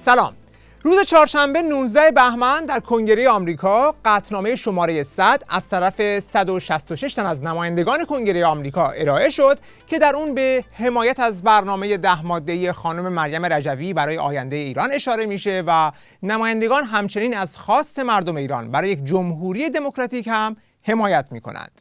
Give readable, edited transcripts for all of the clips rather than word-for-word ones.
سلام. روز چهارشنبه 19 بهمن در کنگره آمریکا قطعنامه شماره 100 از طرف 166 تن از نمایندگان کنگره آمریکا ارائه شد که در اون به حمایت از برنامه 10 ماده‌ای خانم مریم رجوی برای آینده ایران اشاره میشه و نمایندگان همچنین از خواست مردم ایران برای یک جمهوری دموکراتیک هم حمایت میکنند.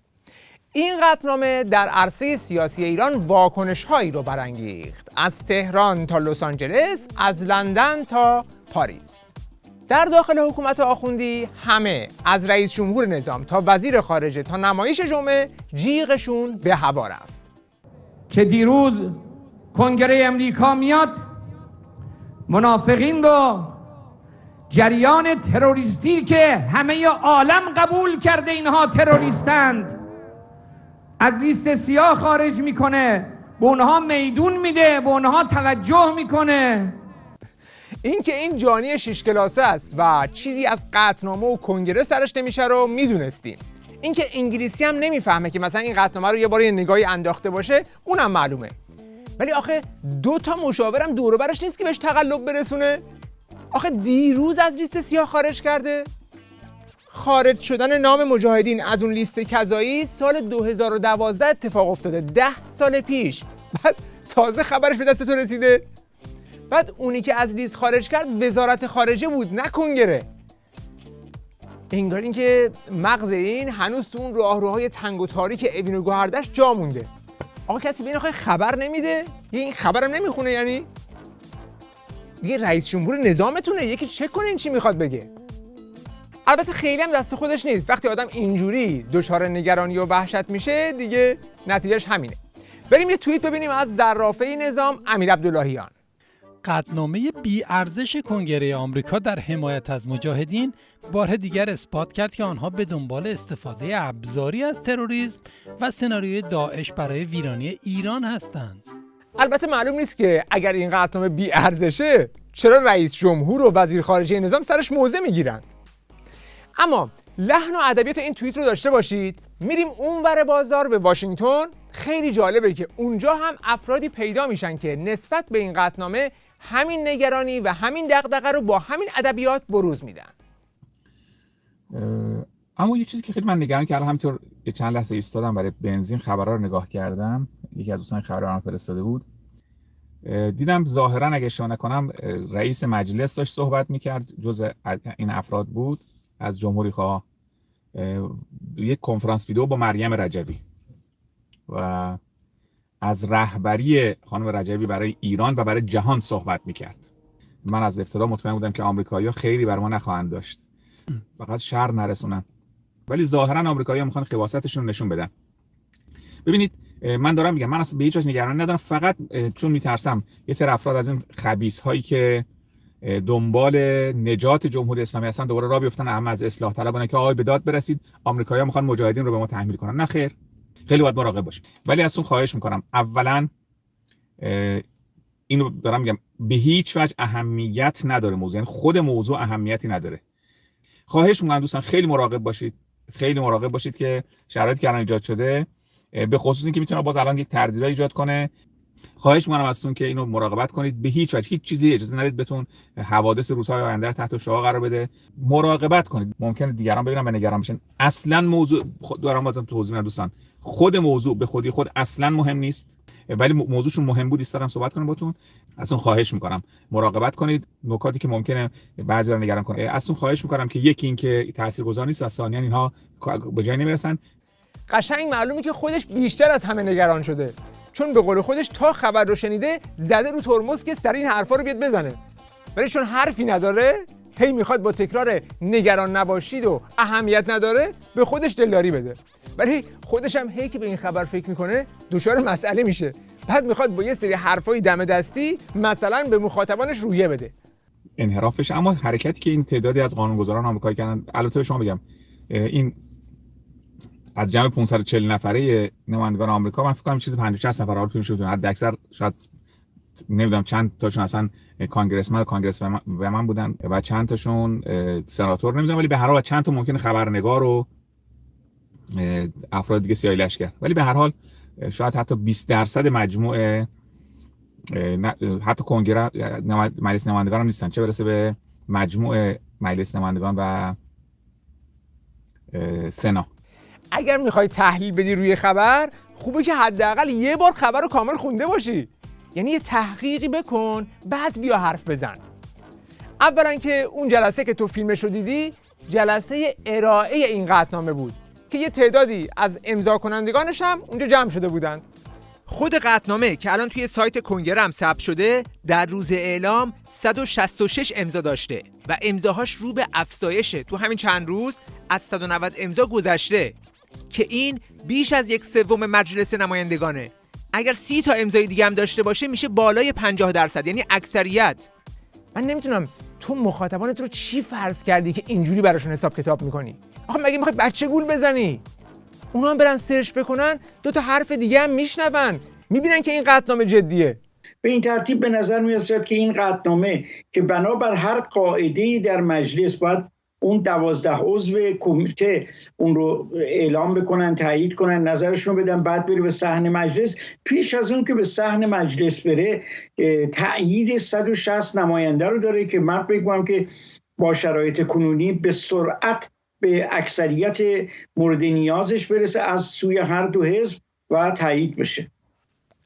این قطعنامه در عرصه سیاسی ایران واکنش‌هایی رو برانگیخت، از تهران تا لس آنجلس، از لندن تا پاریس. در داخل حکومت آخوندی همه، از رئیس جمهور نظام تا وزیر خارجه تا نمایش جمعه، جیغشون به هوا رفت که دیروز کنگره امریکا میاد منافقین رو، جریان تروریستی که همه عالم قبول کرده اینها تروریستند، از لیست سیاه خارج میکنه، به اونها میدون میده، به اونها توجه میکنه. این که این جانی 6 کلاسه است و چیزی از قطعنامه و کنگره سرش نمیشه رو میدونستیم. این که انگلیسی هم نمیفهمه که مثلا این قطعنامه رو یه بار یه نگاهی انداخته باشه اونم معلومه. ولی آخه 2 تا مشاورم دور و برش نیست که بهش تقلب برسونه؟ آخه دیروز از لیست سیاه خارج کرده؟ خارج شدن نام مجاهدین از اون لیست کذایی سال 2012 اتفاق افتاده، 10 سال پیش. بعد تازه خبرش به دست تو رسیده؟ بعد اونی که از لیست خارج کرد وزارت خارجه بود، نه کنگره. انگار اینکه مغز این هنوز تو اون راهروهای تنگ و تاریک اوین و گوهردش جا مونده. آقا کسی به این آخه خبر نمیده؟ یه این خبرم نمیخونه یعنی؟ دیگه رئیس جمهور نظامتونه، یکی چک کنه این چی میخواد بگه. البته خیلی هم دست خودش نیست. وقتی آدم اینجوری دچار نگرانی و وحشت میشه دیگه نتیجهش همینه. بریم یه توییت ببینیم از زرافه نظام امیرعبداللهیان. قطعنامه بی‌ارزش کنگره آمریکا در حمایت از مجاهدین بار دیگر اثبات کرد که آنها به دنبال استفاده ابزاری از تروریسم و سناریوی داعش برای ویرانی ایران هستند. البته معلوم نیست که اگر این قطعنامه بی‌ارزشه چرا رئیس جمهور و وزیر خارجه نظام سرش موضع میگیرن. اما لحن و ادبیات این توییت رو داشته باشید. میریم اونور بازار به واشنگتن. خیلی جالبه که اونجا هم افرادی پیدا میشن که نسبت به این قطعنامه همین نگرانی و همین دغدغه رو با همین ادبیات بروز میدن. اما یه چیزی که خیلی من نگران کردم، همینطور یه چند لحظه ایستادم برای بنزین خبرها رو نگاه کردم، یکی از دوستان خبرها فرستاده بود، دیدم ظاهرا اگه اشتباه نکنم رئیس مجلس داشت صحبت میکرد، جزء این افراد بود از جمهوری خواه، یک کنفرانس ویدیو با مریم رجوی و از رهبری خانم رجوی برای ایران و برای جهان صحبت میکرد. من از ابتدا مطمئن بودم که آمریکایی‌ها خیری بر ما نخواهند داشت، فقط شر نرسونن، ولی ظاهرا آمریکایی‌ها میخوان خباثتشون نشون بدن. ببینید من دارم میگم، من اصلا به هیچ وجه نگرانی ندارم، فقط چون میترسم یه سری افراد از این خبیث هایی که دنبال نجات جمهوری اسلامی هستن دوباره راه بیفتن، اما از اصلاح طلبانه که آقای به داد برسید آمریکایی‌ها میخوان مجاهدین رو به ما تحمیل کنن. نه خیر، خیلی باید مراقب باشید. ولی ازتون خواهش میکنم، اولا اینو دارم میگم، به هیچ وجه اهمیت نداره موضوع، یعنی خود موضوع اهمیتی نداره. خواهش میکنم دوستان خیلی مراقب باشید، خیلی مراقب باشید که شرایطی که الان ایجاد شده، به خصوص اینکه میتونه باز الان یک تردید ایجاد کنه. خواهش میکنم ازتون که اینو مراقبت کنید، به هیچ وجه هیچ چیزی اجازه ندید بهتون حوادث روزهای آینده رو تحت شعاع قرار بده. مراقبت کنید، ممکنه دیگران ببینن و نگران بشن. اصلا موضوع دارم بازم توضیح میدم دوستان، خود موضوع به خودی خود اصلا مهم نیست، ولی موضوعشون مهم بود ایستادم صحبت کنم باتون. ازتون خواهش میکنم مراقبت کنید، نکاتی که ممکنه بعضی رو نگران کنه. ازتون خواهش میکنم که یکی این که تاثیرگذار نیست و ثانیاً اینها به جای نمیرسن. قشنگ معلومه که خودش بیشتر از همه نگران شده، چون به قول خودش تا خبر رو شنیده زده رو ترمز که سر این حرفا رو بیاد بزنه، ولی چون حرفی نداره هی میخواد با تکرار نگران نباشید و اهمیت نداره به خودش دلداری بده، ولی خودش هم هی که به این خبر فکر میکنه دچار مسئله میشه. بعد میخواد با یه سری حرفای دم دستی مثلا به مخاطبانش رویه بده. انحرافش، اما حرکتی که این تعدادی از قانونگذاران آمریکایی کردن، البته به شما بگم این از جمع 540 نفره نمایندگان آمریکا من فکر کنم چیز 50 60 نفر حال فیلم شد، حد اکثر شاید نمیدونم چند تاشون اصلا کانگرسمن و من بودن و چند تاشون سناتور نمیدونم، ولی به هر حال چند تا ممکنه خبرنگار و افراد دیگه سیاهی لشکر، ولی به هر حال شاید حتی 20% مجموع حتی کنگره مجلس نمایندگان هم نیستن، چه برسه به مجموع مجلس نمایندگان و سنا. اگر میخوای تحلیل بدی روی خبر، خوبه که حداقل یه بار خبر رو کامل خونده باشی. یعنی یه تحقیقی بکن بعد بیا حرف بزن. اولا که اون جلسه که تو فیلمش رو دیدی جلسه ارائه این قطعنامه بود که یه تعدادی از امضا کنندگانش هم اونجا جمع شده بودند. خود قطعنامه که الان توی سایت کنگره هم ثبت شده در روز اعلام 166 امضا داشته و امضاهاش رو به افزایشه. تو همین چند روز از 190 امضا گذشته که این بیش از 1/3 مجلس نمایندگانه. اگر 30 تا امضای دیگه هم داشته باشه میشه بالای 50%، یعنی اکثریت. من نمیتونم، تو مخاطبانت رو چی فرض کردی که اینجوری براشون حساب کتاب میکنی؟ آخه مگه میخوای بچه گول بزنی؟ اونا هم برن سرچ بکنن 2 تا حرف دیگه هم میشنون، میبینن که این قطعنامه جدیه. به این ترتیب به نظر میاد که این قطعنامه که بنابر هر قاعده‌ای در مجلس باید اون 12 عضو کمیته اون رو اعلام بکنن، تایید کنن، نظرشون رو بدن، بعد بره به صحن مجلس. پیش از اون که به صحن مجلس بره تایید 160 نماینده رو داره که من فکر می‌کنم که با شرایط کنونی به سرعت به اکثریت مورد نیازش برسه از سوی هر دو حزب و تایید بشه.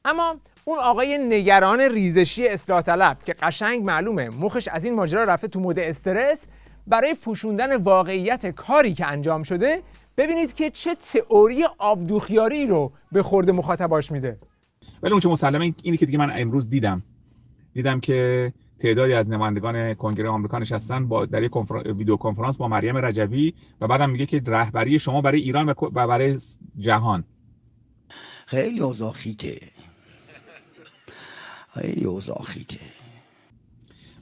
اما اون آقای نگران ریزشی اصلاح طلب که قشنگ معلومه مخش از این ماجرا رفته تو مود استرس، برای پوشوندن واقعیت کاری که انجام شده ببینید که چه تئوری آبدوخیاری رو به خورد مخاطباش میده. ولی اون چه مسلمه اینی که دیگه من امروز دیدم که تعدادی از نمایندگان کنگره آمریکا نشستن در یک ویدیو کنفرانس با مریم رجوی و بعدم میگه که رهبری شما برای ایران و برای جهان. خیلی اوضاع خیته.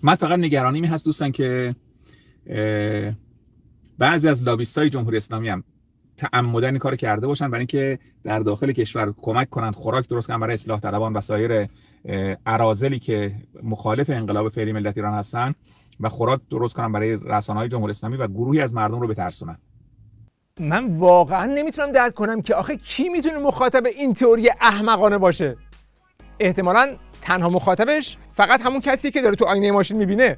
من فقط نگرانیمی هست دوستان که بعضی از لابیستای جمهوری اسلامی هم تعمدن این کارو کرده باشن برای اینکه در داخل کشور کمک کنند خوراک درست کنن برای اصلاح طلبان و سایر اراذلی که مخالف انقلاب فعلی ملت ایران هستن و خوراک درست کنن برای رسانه‌های جمهوری اسلامی و گروهی از مردم رو بترسونن. من واقعا نمیتونم درک کنم که آخه کی میتونه مخاطب این تئوری احمقانه باشه؟ احتمالاً تنها مخاطبش فقط همون کسیه که داره تو آینه ماشین میبینه.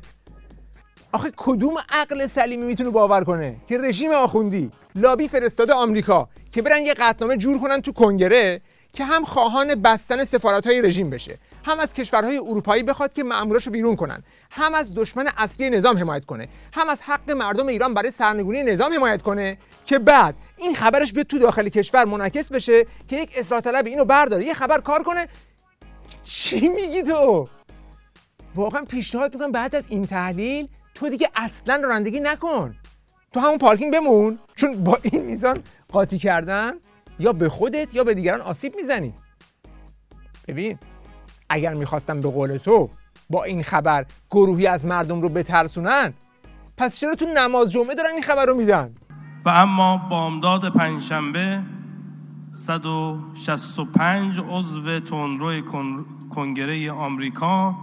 آخه کدوم عقل سلیمی میتونه باور کنه که رژیم آخوندی لابی فرستاده آمریکا که برن یه قطعنامه جور کنن تو کنگره که هم خواهان بستن سفارت‌های رژیم بشه، هم از کشورهای اروپایی بخواد که مأموراشو بیرون کنن، هم از دشمن اصلی نظام حمایت کنه، هم از حق مردم ایران برای سرنگونی نظام حمایت کنه، که بعد این خبرش بیاد تو داخل کشور منعکس بشه که یک اصلاح طلب اینو برداره یه خبر کار کنه. چی میگی تو؟ واقعا پیشنهاد میکنم بعد از این تحلیل تو دیگه اصلا رانندگی نکن، تو همون پارکینگ بمون، چون با این میزان قاطی کردن یا به خودت یا به دیگران آسیب میزنی. ببین اگر میخواستم به قول تو با این خبر گروهی از مردم رو بترسونن، پس چرا تو نماز جمعه دارن این خبر رو میدن؟ و اما بامداد پنجشنبه 165 عضو تندروی کنگره آمریکا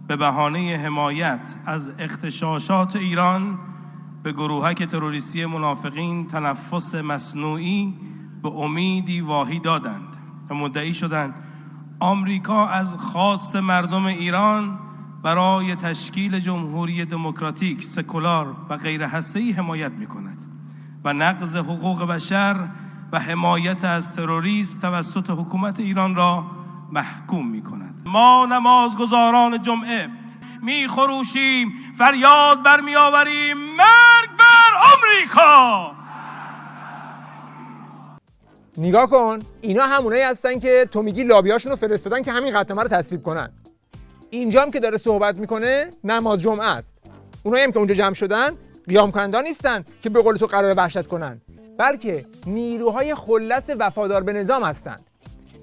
به بهانه حمایت از اغتشاشات ایران به گروهک تروریستی منافقین تنفس مصنوعی به امیدی واهی دادند و مدعی شدند آمریکا از خواست مردم ایران برای تشکیل جمهوری دموکراتیک، سکولار و غیر هسته‌ای حمایت می‌کند و نقض حقوق بشر و حمایت از تروریسم توسط حکومت ایران را محکوم می‌کند. ما نمازگزاران جمعه می‌خروشیم، فریاد برمی‌آوریم مرگ بر آمریکا. نگاه کن، اینا همونایی هستن که تو میگی لابیاشون رو فرستادن که همین قطعنامه رو تصویب کنن. اینجا هم که داره صحبت میکنه نماز جمعه است. اونایی هم که اونجا جمع شدن قیام کنندگان نیستن که به قول تو قرار وحشت کنن، بلکه نیروهای خلص وفادار به نظام هستند.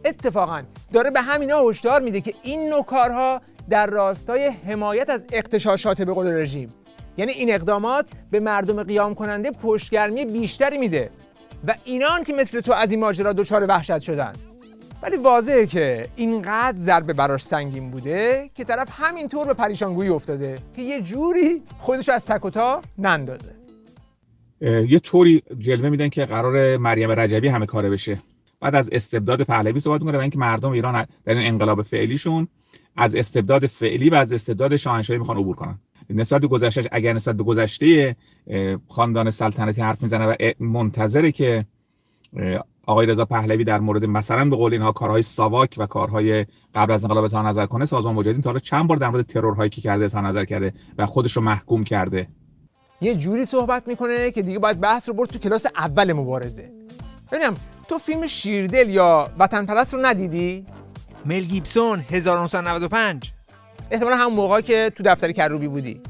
اتفاقا داره به همینا هشدار میده که این نوع کارها در راستای حمایت از اغتشاشات به قول رژیم، یعنی این اقدامات به مردم قیام کننده پشتگرمی بیشتری میده و اینان که مثل تو از این ماجرا دچار وحشت شدن. ولی واضحه که اینقدر ضربه براش سنگین بوده که طرف همینطور به پریشانگویی افتاده که یه جوری خودشو از تک و تا نندازه. یه طوری جلوه میدن که قرار مریم رجوی همه کاره بشه. بعد از استبداد پهلوی صحبت میکنه و اینکه مردم ایران در این انقلاب فعلیشون از استبداد فعلی و از استبداد شاهنشاهی میخوان عبور کنن. نسبت به گذشته، اگر نسبت به گذشته خاندان سلطنتی حرف میزنه و منتظره که آقای رضا پهلوی در مورد مثلا به قول اینها کارهای ساواک و کارهای قبل از انقلاب اظهار نظر کنه، سازمان مجاهدین تا حالا چند بار در مورد ترورهایی که کرده اظهار نظر کرده و خودش رو محکوم کرده. یه جوری صحبت میکنه که دیگه باید بحث رو برد تو کلاس اول مبارزه. ببینم تو فیلم شیردل یا وطن پرست رو ندیدی؟ مل گیبسون 1995. احتمالا همون موقعی که تو دفتر کروبی بودی.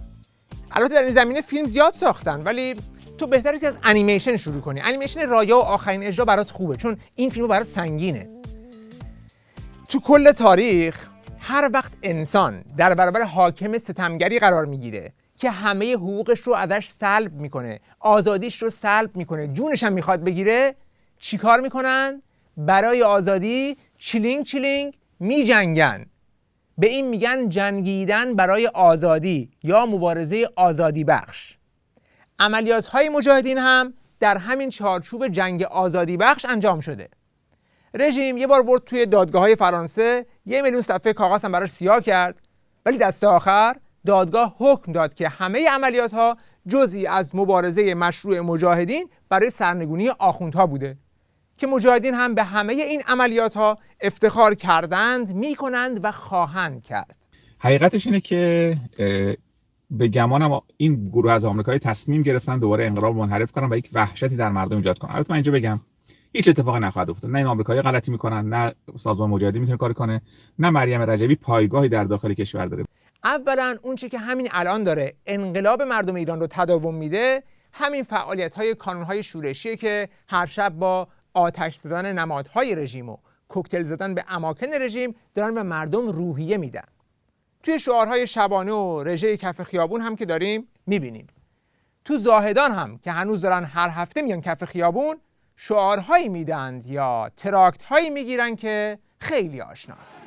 البته در این زمینه فیلم زیاد ساختن، ولی تو بهتره که از انیمیشن شروع کنی. انیمیشن رایا و آخرین اجرا برات خوبه، چون این فیلم برات سنگینه. تو کل تاریخ هر وقت انسان در برابر حاکم ستمگری قرار میگیره که همه حقوقش رو ازش سلب میکنه، آزادیش رو سلب میکنه، جونش هم میخواد بگیره، چیکار میکنن؟ برای آزادی چیلینگ چیلینگ میجنگن. به این میگن جنگیدن برای آزادی یا مبارزه آزادی بخش. عملیات های مجاهدین هم در همین چارچوب جنگ آزادی بخش انجام شده. رژیم یه بار برد توی دادگاه های فرانسه 1,000,000 صفحه کاغذ هم براش سیاه کرد، ولی دست آخر دادگاه حکم داد که همه عملیات ها جزئی از مبارزه مشروع مجاهدین برای سرنگونی آخوندها بوده که مجاهدین هم به همه این عملیات ها افتخار کردند، میکنند و خواهند کرد. حقیقتش اینه که به گمانم این گروه از آمریکایی تصمیم گرفتن دوباره انقلاب منحرف کنن و یک وحشتی در مردم ایجاد کنن. البته من اینجا بگم هیچ اتفاقی نخواهد افتاد. نه این آمریکایی غلطی میکنن، نه سازمان مجاهدین میتونه کاری کنه، نه مریم رجبی پایگاهی در داخل کشور داره. اولا اون چیزی که همین الان داره انقلاب مردم ایران رو تداوم میده، همین فعالیت‌های کانون‌های شورشیه که هر شب با آتش زدن نمادهای رژیم و کوکتل زدن به اماکن رژیم دارن به مردم روحیه میدن. توی شعارهای شبانه و رژه کف خیابون هم که داریم میبینیم. تو زاهدان هم که هنوز دارن هر هفته میان کف خیابون شعارهایی میدند یا تراکت‌هایی میگیرن که خیلی آشناست.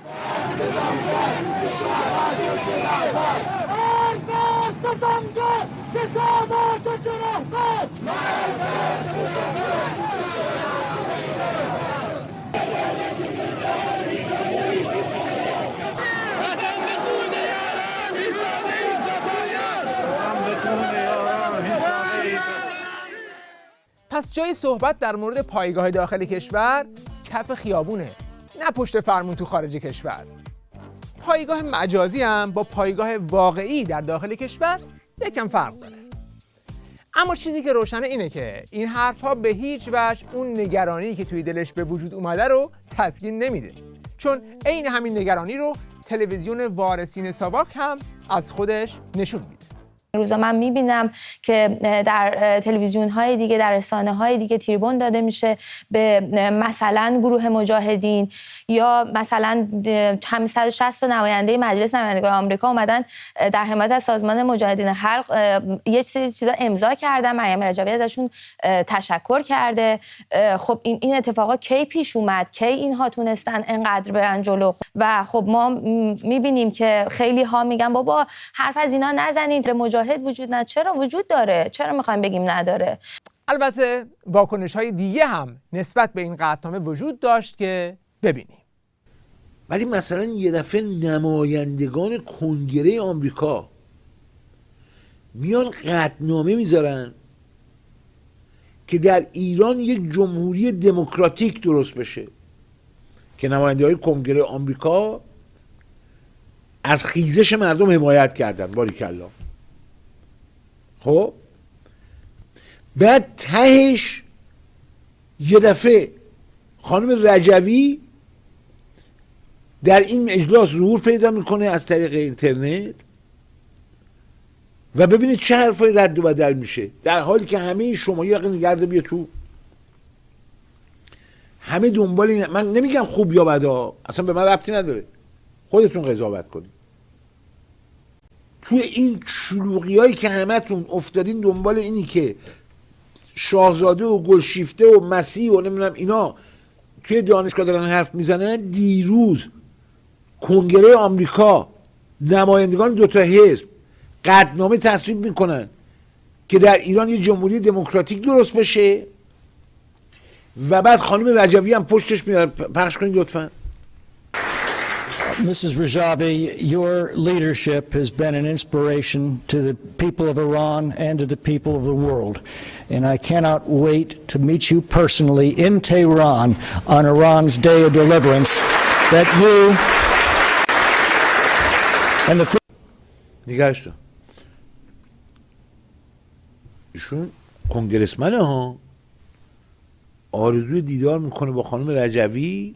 پس جای صحبت در مورد پایگاه داخل کشور کف خیابونه، نه پشت فرمون تو خارج کشور. پایگاه مجازی هم با پایگاه واقعی در داخل کشور یکم فرق داره. اما چیزی که روشنه اینه که این حرفها به هیچ وجه اون نگرانی که توی دلش به وجود اومده رو تسکین نمیده، چون عین همین نگرانی رو تلویزیون وارثین ساواک هم از خودش نشون میده. روزا من میبینم که در تلویزیون‌های دیگه، در رسانه‌های دیگه تریبون داده میشه به مثلا گروه مجاهدین، یا مثلا همین 160 تا نماینده مجلس نمایندگان آمریکا اومدن در حمایت از سازمان مجاهدین خلق یه سری چیزا امضا کردن، مریم رجبی ازشون تشکر کرده. خب این اتفاقا کی پیش اومد؟ کی اینها تونستن انقدر برن جلو؟ و خب ما میبینیم که خیلی ها میگن بابا حرف از اینا نزنید، مجاهد وجود نداره. چرا وجود داره؟ چرا میخوایم بگیم نداره؟ البته واکنش‌های دیگه هم نسبت به این قطعنامه وجود داشت که ببینیم. ولی مثلا یه دفعه نمایندگان کنگره آمریکا میان قطعنامه میذارن که در ایران یک جمهوری دموکراتیک درست بشه، که نماینده‌های کنگره آمریکا از خیزش مردم حمایت کردن. باریکلا. خب بعد تهش یه دفعه خانم رجوی در این اجلاس ظهور پیدا میکنه از طریق اینترنت و ببینید چه حرفای رد و بدل میشه، در حالی که همه شما یه نگرده بیا تو، همه دنبال این. من نمیگم خوب یا بدا، اصلا به من ربطی نداره، خودتون قضاوت کنید. توی این شلوغیایی که همتون افتادین دنبال اینی که شاهزاده و گلشیفته و مسیح و نمیدونم اینا توی دانشگاه دارن حرف میزنن، دیروز کنگره آمریکا نمایندگان دوتا حزب قطعنامه تصویب میکنن که در ایران یه جمهوری دموکراتیک درست بشه و بعد خانم رجوی هم پشتش میاد. پخش کنید لطفا. Mrs. Rajavi, your leadership has been an inspiration to the people of Iran and to the people of the world. And I cannot wait to meet you personally in Tehran on Iran's Day of Deliverance. That you and the... نگاهش تو. ایشون کنگرسمنه ها. آرزوی دیدار میکنه با خانم رجوی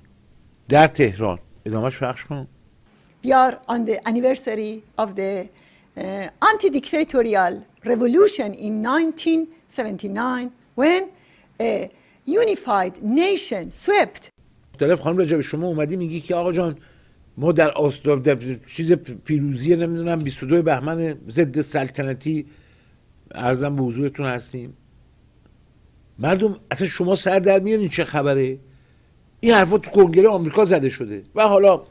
در تهران. ادامهش پخش کن. We are on the anniversary of the anti-dictatorial revolution in 1979 when a unified nation swept. مختلف خانم رجوی شما اومدی میگی که آقا جان ما در چیز پیروزی نمیدونم 22 بهمن ضد سلطنتی عرضم به حضورتون هستیم. مردم اصلا شما سر در میارین چه خبره؟ این حرفا تو کنگره آمریکا زده شده و حالا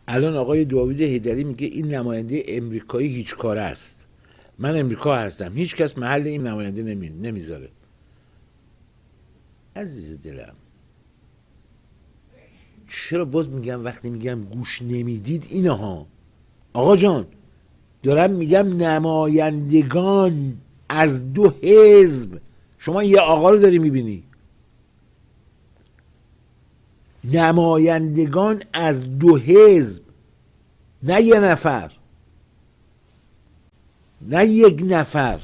الان آقای داوود حیدری میگه این نماینده امریکایی هیچ کاره است. من امریکا هستم، هیچ کس محل این نماینده نمیذاره. عزیز دلم چرا باز میگم وقتی میگم گوش نمیدید اینها؟ آقا جان دارم میگم نمایندگان از دو حزب. شما یه آقا رو داری میبینی، نمایندگان از دو حزب، نه یه نفر، نه یک نفر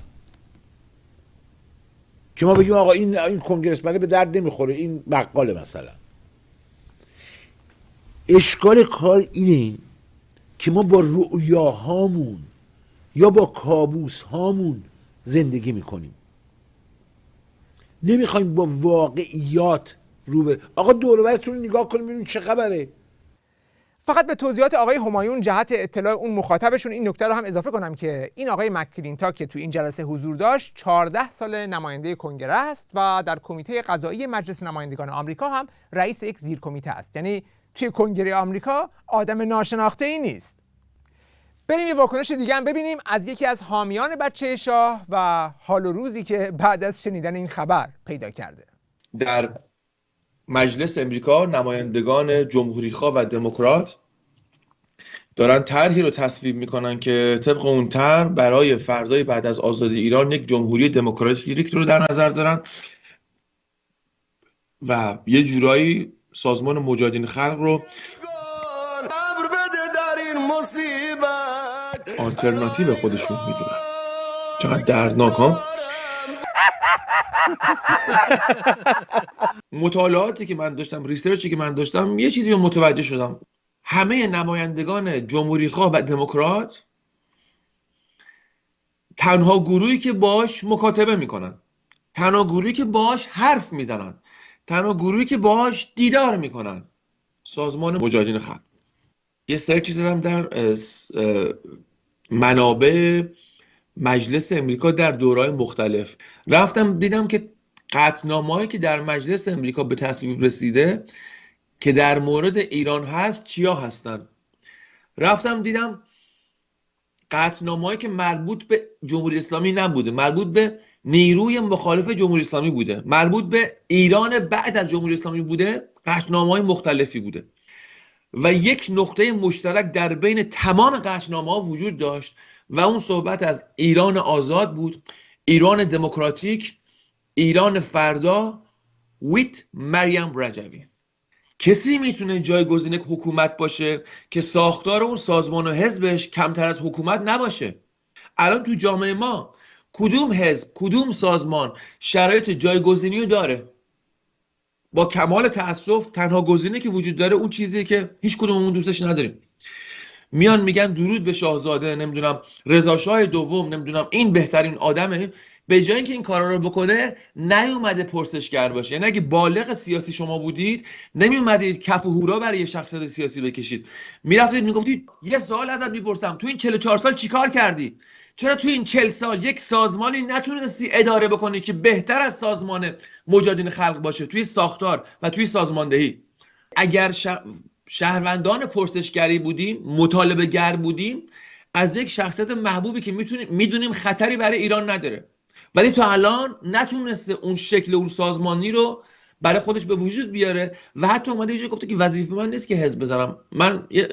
که ما بگیم آقا این کنگرسمنه به درد نمیخوره، این بقاله مثلا. اشکال کار اینه که ما با رؤیاهامون یا با کابوسهامون زندگی میکنیم، نمیخوایم با واقعیات آقا دور و برتون رو نگاه کنیم ببینیم چه خبره. فقط به توضیحات آقای همایون جهت اطلاع اون مخاطبشون این نکته رو هم اضافه کنم که این آقای مک‌کلینتاک که تو این جلسه حضور داشت 14 سال نماینده کنگره است و در کمیته قضایی مجلس نمایندگان آمریکا هم رئیس یک زیر کمیته است. یعنی توی کنگره آمریکا آدم ناشناخته‌ای نیست. بریم یه واکنش دیگه هم ببینیم از یکی از حامیان بچه شاه و حال و روزی که بعد از شنیدن این خبر پیدا کرده. در مجلس امریکا نمایندگان جمهوری‌خواه و دموکرات دارن طرحی رو تصویب میکنن که طبق اون طرح برای فردای بعد از آزادی ایران یک جمهوری دموکراتیک رو در نظر دارن و یه جورایی سازمان مجاهدین خلق رو آلترناتیو خودشون میدونن. چقدر دردناک ها. مطالعاتی که من داشتم، ریسرچی که من داشتم، یه چیزی رو متوجه شدم. همه نمایندگان جمهوری‌خواه و دموکرات تنها گروهی که باش مکاتبه میکنن، تنها گروهی که باش حرف میزنن، تنها گروهی که باش دیدار میکنن سازمان مجاهدین خلق. یه سرچی زدم در منابع مجلس امریکا در دوره‌های مختلف، رفتم دیدم که قطعنامه‌هایی که در مجلس امریکا به تصویب رسیده که در مورد ایران هست چیا هستن. رفتم دیدم قطعنامه‌هایی که مربوط به جمهوری اسلامی نبوده، مربوط به نیروی مخالف جمهوری اسلامی بوده، مربوط به ایران بعد از جمهوری اسلامی بوده، قطعنامه‌های مختلفی بوده و یک نقطه مشترک در بین تمام قطعنامه‌ها وجود داشت و اون صحبت از ایران آزاد بود، ایران دموکراتیک، ایران فردا ویت مریم رجوی. کسی میتونه جایگزین حکومت باشه که ساختار اون سازمان و حزبش کمتر از حکومت نباشه؟ الان تو جامعه ما کدوم حزب، کدوم سازمان شرایط جایگزینی رو داره؟ با کمال تأسف تنها گزینه که وجود داره اون چیزیه که هیچ کدوممون دوستش نداریم. میان میگن درود به شاهزاده، نمیدونم رضا شاه دوم، نمیدونم این بهترین آدمه. به جای اینکه این کارا رو بکنه نیومده پرسشگر باشه. یعنی اگه بالغ سیاسی شما بودید نمیومدید کف و هورا برای یه شخصیت سیاسی بکشید، میرفتید میگفتید یه سوال ازت میپرسم، تو این 44 سال چیکار کردی؟ چرا تو این 40 سال یک سازمانی نتونستی اداره بکنی که بهتر از سازمان مجاهدین خلق باشه توی ساختار و توی سازماندهی؟ اگر شهروندان پرسشگری بودیم، مطالبه گر بودیم از یک شخصیت محبوبی که میدونیم خطری برای ایران نداره، ولی تو الان نتونسته اون شکل اون سازمانی رو برای خودش به وجود بیاره و حتی اومده یه جا گفته که وظیفه من نیست که حزب بزنم، من یه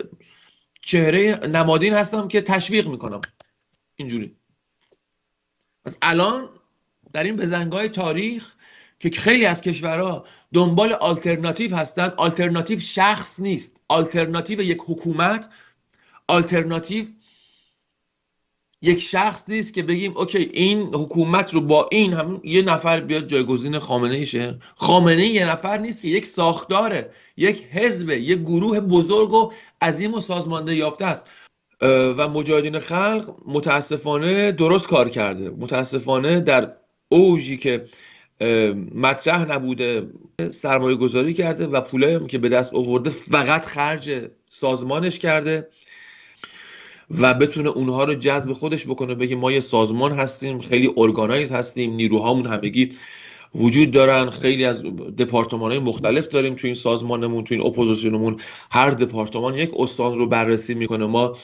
چهره نمادین هستم که تشویق میکنم. اینجوری. پس الان در این بزنگاه تاریخ که خیلی از کشورها دنبال آلترناتیو هستن، آلترناتیو شخص نیست، آلترناتیو یک حکومت، آلترناتیو یک شخص نیست که بگیم اوکی این حکومت رو با این هم یه نفر بیاد جایگزین خامنه ایشه. خامنه ای یه نفر نیست که یک ساختاره، یک حزب، یک گروه بزرگ و عظیم و سازمانده یافته است و مجاهدین خلق متاسفانه درست کار کرده. متاسفانه در اوجی که مطرح نبوده سرمایه گذاری کرده و پوله که به دست آورده فقط خرج سازمانش کرده و بتونه اونها رو جذب خودش بکنه، بگه ما یه سازمان هستیم، خیلی ارگانایز هستیم، نیروهامون همگی وجود دارن، خیلی از دپارتمان‌های مختلف داریم تو این سازمانمون، تو این اپوزیسیونمون، هر دپارتمان یک استان رو بررسی میکنه. ما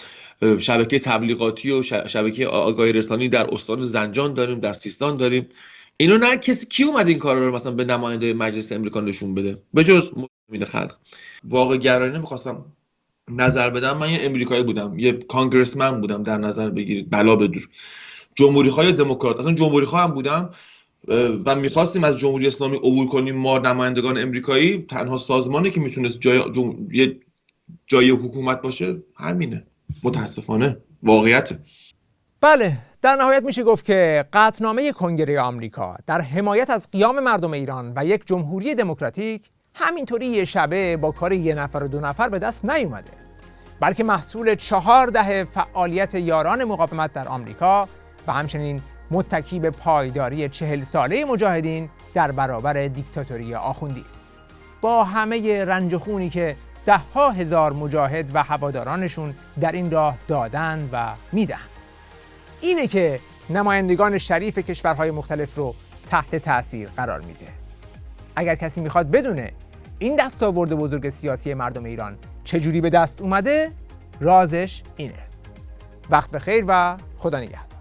شبکه تبلیغاتی و شبکه آگاهی رسانی در استان زنجان داریم، در سیستان داریم. اینو نه کسی کی اومد این کارا رو مثلا به نماینده مجلس امریکا نشون بده به جز مجاهدین خلق. واقع گرایانه می‌خواستم نظر بدم، من یه امریکایی بودم، یه کانگرسمن بودم، در نظر بگیرید بلا بدور، جمهوری‌خواه یا دموکرات، اصلا جمهوری‌خواه هم بودم و می‌خواستیم از جمهوری اسلامی عبور کنیم. ما نمایندگان امریکایی تنها سازمانی که میتونست جای حکومت باشه همینه. متاسفانه واقعیت. بله، در نهایت میشه گفت که قطعنامه کنگره آمریکا در حمایت از قیام مردم ایران و یک جمهوری دموکراتیک همینطوری یه شبه با کار یه نفر و دو نفر به دست نیومده، بلکه محصول 4 دهه فعالیت یاران مقاومت در آمریکا و همچنین متکی به پایداری 40 ساله مجاهدین در برابر دیکتاتوری آخوندی است. با همه رنج و خونی که 10,000 مجاهد و هوادارانشون در این راه دادن و میدن، اینه که نمایندگان شریف کشورهای مختلف رو تحت تأثیر قرار میده. اگر کسی میخواد بدونه این دستاورد بزرگ سیاسی مردم ایران چجوری به دست اومده، رازش اینه. وقت بخیر و خدا نگهدار.